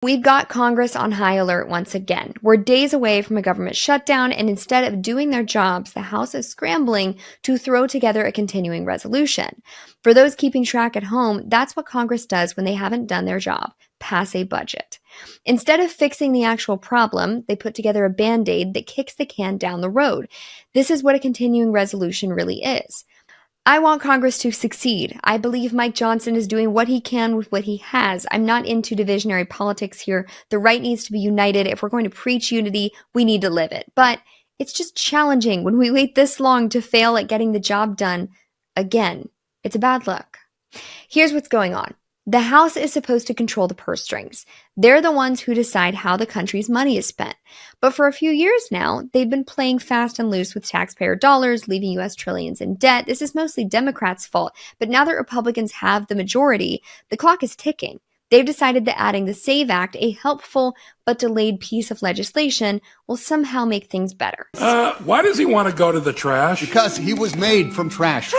We've got Congress on high alert once again. We're days away from a government shutdown, and instead of doing their jobs, the House is scrambling to throw together a continuing resolution. For those keeping track at home, that's what Congress does when they haven't done their job: pass a budget. Instead of fixing the actual problem, they put together a Band-Aid that kicks the can down the road. This is what a continuing resolution really is. I want Congress to succeed. I believe Mike Johnson is doing what he can with what he has. I'm not into divisionary politics here. The right needs to be united. If we're going to preach unity, we need to live it. But it's just challenging when we wait this long to fail at getting the job done again. It's a bad look. Here's what's going on. The House is supposed to control the purse strings. They're the ones who decide how the country's money is spent. But for a few years now, they've been playing fast and loose with taxpayer dollars, leaving U.S. trillions in debt. This is mostly Democrats' fault. But now that Republicans have the majority, the clock is ticking. They've decided that adding the SAVE Act, a helpful but delayed piece of legislation, will somehow make things better. Why does he want to go to the trash? Because he was made from trash.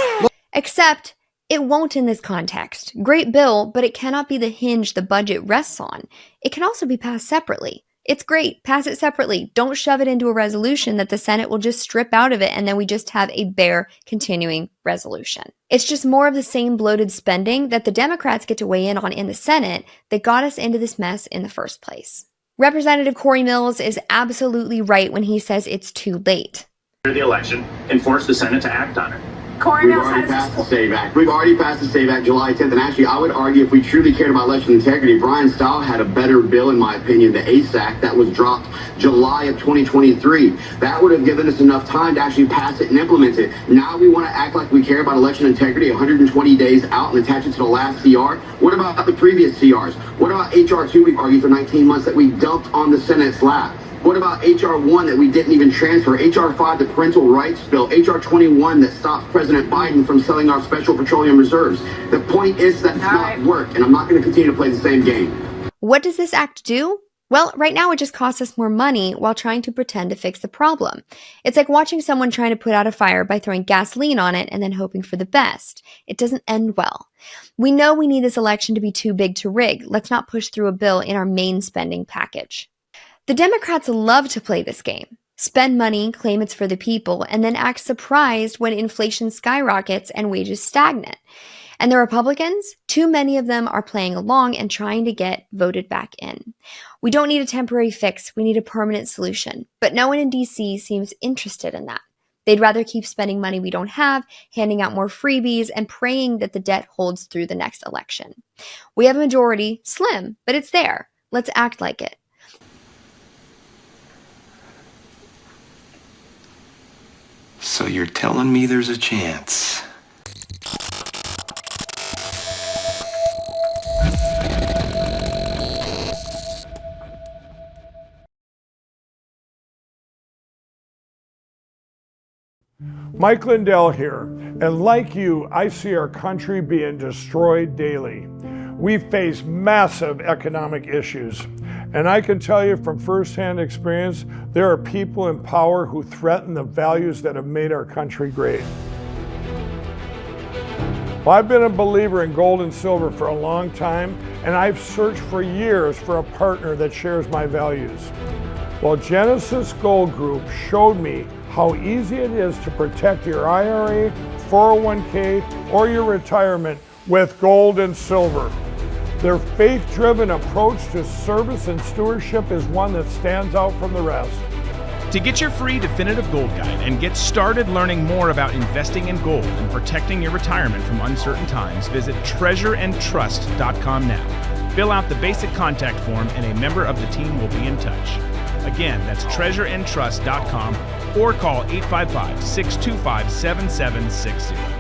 Except it won't in this context. Great bill, but it cannot be the hinge the budget rests on. It can also be passed separately. It's great. Pass it separately. Don't shove it into a resolution that the Senate will just strip out of it and then we just have a bare continuing resolution. It's just more of the same bloated spending that the Democrats get to weigh in on in the Senate that got us into this mess in the first place. Representative Corey Mills is absolutely right when he says it's too late. The election and force the Senate to act on it. We've already passed the SAVE Act. We've already passed the SAVE Act July 10th. And actually, I would argue if we truly cared about election integrity, Brian Stahl had a better bill, in my opinion, the ACE Act, that was dropped July of 2023. That would have given us enough time to actually pass it and implement it. Now we want to act like we care about election integrity 120 days out and attach it to the last CR. What about the previous CRs? What about HR 2 we've argued for 19 months that we dumped on the Senate's lap? What about HR 1 that we didn't even transfer? HR 5, the parental rights bill. HR 21 that stopped President Biden from selling our special petroleum reserves. The point is that's not work, and I'm not going to continue to play the same game. What does this act do? Well, right now it just costs us more money while trying to pretend to fix the problem. It's like watching someone trying to put out a fire by throwing gasoline on it and then hoping for the best. It doesn't end well. We know we need this election to be too big to rig. Let's not push through a bill in our main spending package. The Democrats love to play this game. Spend money, claim it's for the people, and then act surprised when inflation skyrockets and wages stagnate. And the Republicans, too many of them are playing along and trying to get voted back in. We don't need a temporary fix, we need a permanent solution. But no one in DC seems interested in that. They'd rather keep spending money we don't have, handing out more freebies, and praying that the debt holds through the next election. We have a majority, slim, but it's there. Let's act like it. So you're telling me there's a chance? Mike Lindell here, and like you, I see our country being destroyed daily. We face massive economic issues, and I can tell you from firsthand experience, there are people in power who threaten the values that have made our country great. Well, I've been a believer in gold and silver for a long time, and I've searched for years for a partner that shares my values. Well, Genesis Gold Group showed me how easy it is to protect your IRA, 401k, or your retirement with gold and silver. Their faith-driven approach to service and stewardship is one that stands out from the rest. To get your free definitive gold guide and get started learning more about investing in gold and protecting your retirement from uncertain times, visit treasureandtrust.com now. Fill out the basic contact form and a member of the team will be in touch. Again, that's treasureandtrust.com or call 855-625-7760.